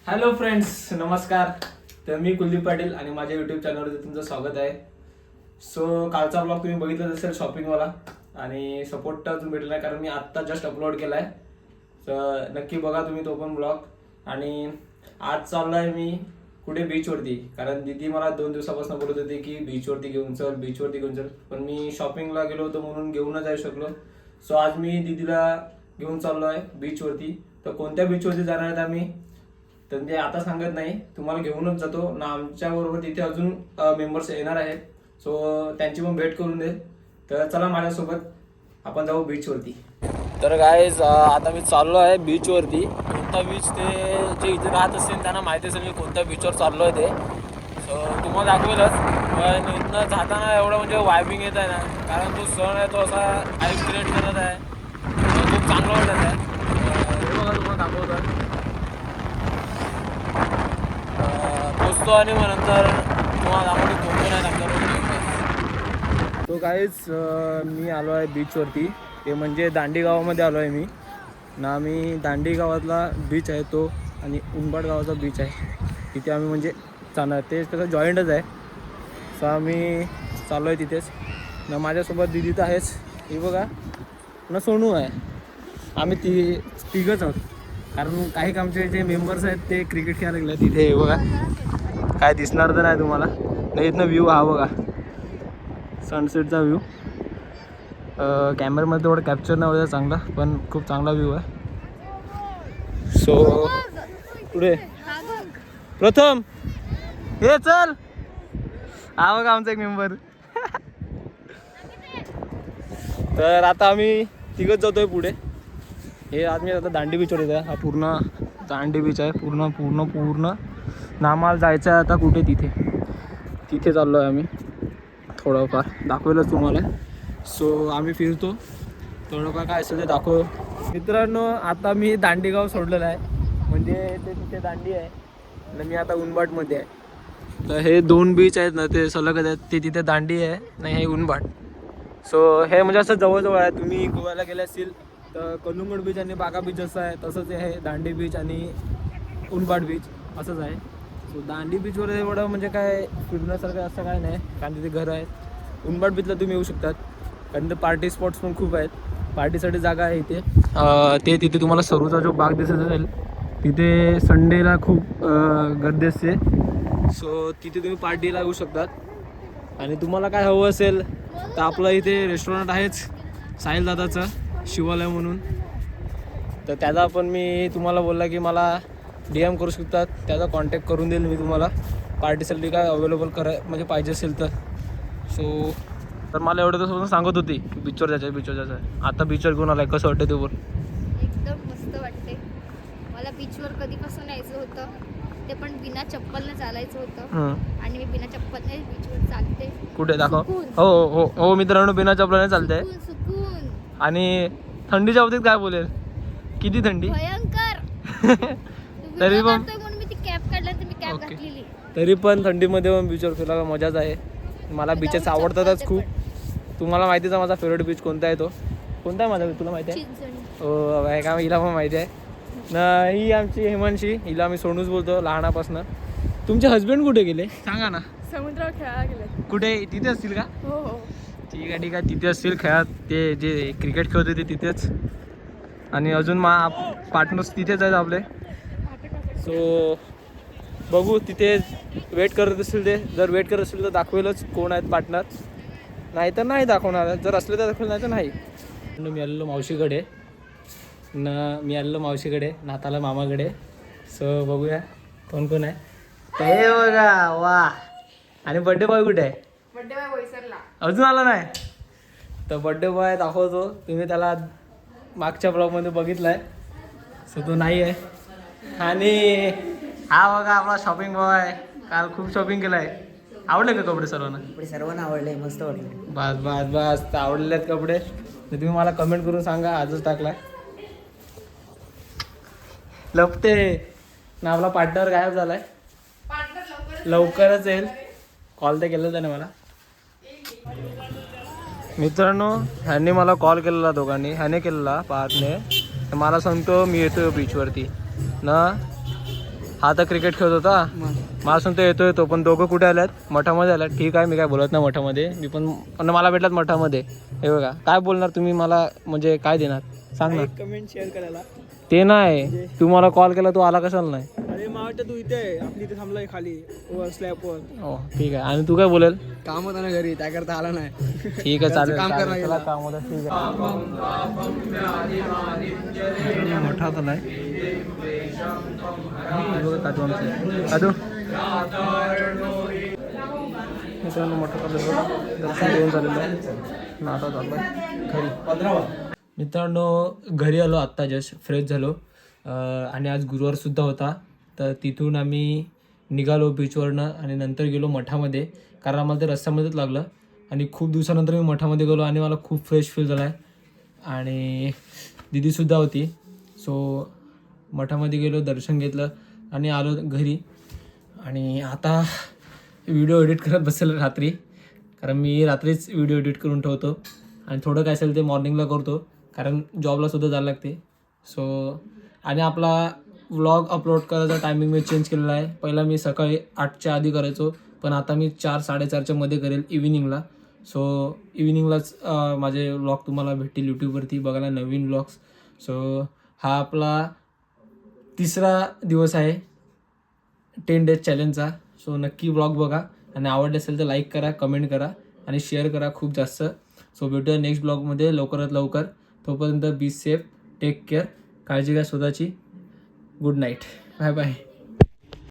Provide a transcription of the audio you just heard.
Hello friends, नमस्कार. तर मी कुलदीप पाटील आणि माझ्या यूट्यूब चॅनलवरती तुमचं स्वागत आहे. सो कालचा ब्लॉग तुम्ही बघितलाच असेल शॉपिंगवाला, आणि सपोर्ट अजून भेटला नाही कारण मी आत्ता जस्ट अपलोड केला आहे. तर नक्की बघा तुम्ही तो पण ब्लॉग. आणि आज चाललो आहे मी कुठे बीचवरती, कारण दीदी मला 2 दिवसापासून बोलत होती की बीचवरती घेऊन चल. पण मी शॉपिंगला गेलो होतो म्हणून घेऊनच जाऊ शकलो. सो आज मी दीदीला घेऊन चाललो आहे बीचवरती. तर कोणत्या बीचवरती जाणार आहेत आम्ही तर ते आता सांगत नाही, तुम्हाला घेऊनच जातो ना. आमच्या बरोबर तिथे अजून मेंबर्स येणार आहेत, सो त्यांची पण भेट करून देईल. तर चला माझ्यासोबत आपण जाऊ बीचवरती. तर गाईज आता मी चाललो आहे बीचवरती. कोणता बीच ते जे इथे राहत असतील त्यांना माहिती असेल मी कोणत्या बीचवर चाललो आहे ते. सो तुम्हाला दाखवेलच. पण इथनं जाताना एवढं म्हणजे वायबिंग येत आहे ना, कारण तो सण आहे तो असा लाईफ क्रिएट करत आहे, खूप चांगलं वाटत आहे. तुम्हाला दाखवतात पोचतो आणि मग नंतर तुम्हाला दाखवतो कोण आहे नंतर. तो काहीच मी आलो आहे बीचवरती, ते म्हणजे दांडी गावामध्ये आलो आहे मी ना. मी दांडी गावातला बीच आहे तो, आणि उनबाड गावाचा बीच आहे तिथे आम्ही म्हणजे जाणार. ते कसं जॉईंटच आहे. सो आम्ही चाललो आहे तिथेच ना. माझ्यासोबत दिदी तर आहेच, हे बघा ना, सोनू आहे. आम्ही तिघंच आहोत, कारण काही आमचे जे मेंबर्स आहेत ते क्रिकेट खेळायला गेले तिथे. हे बघा, काय दिसणार तर नाही तुम्हाला नाही. इथनं व्ह्यू हा बघा, सनसेटचा व्ह्यू. कॅमेरामध्ये तेवढं कॅप्चर नाही होतं चांगला, पण खूप चांगला व्ह्यू आहे. सो पुढे प्रथम हे चल, हा बघा आमचा एक मेंबर. तर आता आम्ही तिघंच जातोय पुढे. हे आज मी आता दांडी बीचवर येत आहे. हा पूर्ण दांडी बीच आहे, पूर्ण नामाला जायचं आहे आता कुठे, तिथे चाललो आहे आम्ही. थोडंफार दाखवेलच तुम्हाला. सो आम्ही फिरतो, थोडंफार काय असेल ते दाखव. मित्रांनो, आता मी दांडीगाव सोडलेलं आहे, म्हणजे ते तिथे दांडी आहे आणि मी आता उनबाटमध्ये आहे. तर हे 2 बीच आहेत ना, ते सलगच आहेत. ते तिथे दांडी आहे नाही, हे उनबाट. सो हे म्हणजे असं जवळजवळ आहे. तुम्ही गोव्याला गेले असतील तर कलुंगड बीच आणि बागा बीच असं आहे, तसंच आहे दांडी बीच आणि उनबाट बीच असंच आहे. सो दांडी बीचवर एवढं म्हणजे काय फिरण्यासारखं असं काय नाही, कारण तिथे घरं आहेत. उनबाट बीचला तुम्ही येऊ शकतात, कारण ते पार्टी स्पॉट्स पण खूप आहेत. पार्टीसाठी जागा आहे इथे. तिथे तुम्हाला सरूचा जो बाग दिसत असेल तिथे संडेला खूप गर्दी असते. सो तिथे तुम्ही पार्टीला येऊ शकतात. आणि तुम्हाला काय हवं असेल तर आपलं इथे रेस्टॉरंट आहेच, साहिल दादाचं शिवालय म्हणून. तर त्याचा पण मी तुम्हाला बोलला की मला DM करू शकतात, त्याचा कॉन्टॅक्ट करून देईल मी तुम्हाला पार्टीसाठी काय अवेलेबल म्हणजे पाहिजे असेल तर. सो तर मला एवढं तर सांगत होती बीचवर जायचं. आता बीचवर घेऊन आलाय, कसं वाटतं ते बोल. एकदम मस्त वाटते. मला बीचवर कधीपासून यायचं होतं, ते पण बिना चप्पलने चालायचं होतं, आणि मी बिना चप्पलने बीचवर चालते. कुठे दाखव. हो मित्रांनो, बिना चप्पलने चालते. सुकून. आणि थंडीच्या बाबतीत काय बोलेल, किती थंडी भयंकर. तरी पण म्हणून मी ती कॅप काढला, तर मी कॅप घातलेली. तरी पण थंडीमध्ये पण बीचवर फिरायला मजाच आहे. मला बीचेस आवडतातच खूप. तुम्हाला माहितीच आहे माझा फेवरेट बीच कोणता आहे. तो कोणता आहे माझा, तुला माहिती आहे? हो आहे का, हिला पण माहिती आहे ना. ही आमची हेमांशी, हिला मी सोनूच बोलतो लहानापासून. तुमचे हस्बंड कुठे गेले सांगा ना? समुद्रावर खेळायला गेले. कुठे, तिथे असतील का? हो. ठीक आहे, तिथे असतील खेळात. ते जे क्रिकेट खेळत होते तिथेच, आणि अजून पार्टनर्स तिथेच आहेत आपले. सो बघू, तिथे वेट करत असतील ते. जर वेट करत असतील तर दाखवेलच कोण आहेत पार्टनर, नाही तर नाही दाखवणार. जर असले तर दाखवेल, नाही तर नाही. मी आलेलो मावशीकडे नाताला मामाकडे. सो बघूया कोण आहे. हे बघा, वा. आणि बड्डे बॉय कुठे आहे? बड्डे बॉय बोईसरला अजून आला नाही. तर बड्डे बॉय दाखवतो, तुम्ही त्याला मागच्या ब्लॉगमध्ये बघितलाय. सो तो नाही आहे. आणि हा बघा आपला शॉपिंग बॉय, काल खूप शॉपिंग केलाय. आवडले का कपडे सर्वांना? कपडे सर्वांना आवडले, मस्त वाटले. बस तर आवडले आहेत कपडे. तर तुम्ही मला कमेंट करून सांगा, आजच टाकलाय. लपते ना, आपला पार्टनर गायब झालाय. लवकरच येईल, कॉल तर केलं त्याने मला. मित्रांनो ह्यांनी मला कॉल केलेला दोघांनी, ह्याने केलेला पार्थने, तर मला सांगतो मी येतोय बीचवरती ना. हा तर क्रिकेट खेळत होता, मला सांगतो येतो पण दोघं कुठे आल्यात? मठामध्ये आल्यात. ठीक आहे, मी काय बोलत नाही मठामध्ये, मी पण मला भेटलात मठामध्ये. हे बघा काय बोलणार तुम्ही मला, म्हणजे काय देणार सांग ना. कमेंट शेअर करायला. ते नाही, तू मला कॉल केला, तू आला कशाला नाही? अरे मला वाटतं तू इथे आहे, आपली इथे थांबलाय खाली वर स्लॅबवर. हो ठीक आहे. आणि तू काय बोलेल? काम होतं ना घरी, त्याकरता आला नाही. ठीक आहे चालेल, काम करायला गेला. काम होतं. ठीक आहे, मोठा आलाय काजू आमचं काजू मित्रांनो. मोठा दर्शन घेऊन झालेलं आहे ना, आता चाललं घरी. मित्रांनो घरी आलो आत्ता, जस्ट फ्रेश झालो. आणि आज गुरुवारसुद्धा होता, तर तिथून आम्ही निघालो बीचवरनं आणि नंतर गेलो मठामध्ये, कारण आम्हाला ते रस्त्यामध्येच लागलं. आणि खूप दिवसानंतर मी मठामध्ये गेलो आणि मला खूप फ्रेश फील झाला आहे. आणि दिदीसुद्धा होती. सो मठामध्ये गेलो, दर्शन घेतलं आणि आलो घरी. आणि आता व्हिडिओ एडिट करत बसेल रात्री, कारण मी रात्रीच व्हिडिओ एडिट करून ठेवतो आणि थोडं काय असेल ते मॉर्निंगला करतो, कारण जॉबलासुद्धा जायला लागते. सो आणि आपला व्लॉग अपलोड करायचा टायमिंग मी चेंज केलेला आहे. पहिला मी सकाळी 8च्या आधी करायचो, पण आता मी 4-4:30च्या मध्ये करेल इव्हिनिंगला. सो इव्हिनिंगलाच माझे व्लॉग तुम्हाला भेटतील यूट्यूबवरती बघायला, नवीन व्लॉग्स. सो हा आपला 3रा दिवस आहे 10 डेज चॅलेंजचा. सो नक्की व्लॉग बघा आणि आवडले असेल तर लाईक करा, कमेंट करा आणि शेअर करा खूप जास्त. सो भेटूया नेक्स्ट ब्लॉगमध्ये लवकरात लवकर. तोपर्यंत बी सेफ, टेक केअर, काळजी घ्या स्वतःची. Good night, bye bye.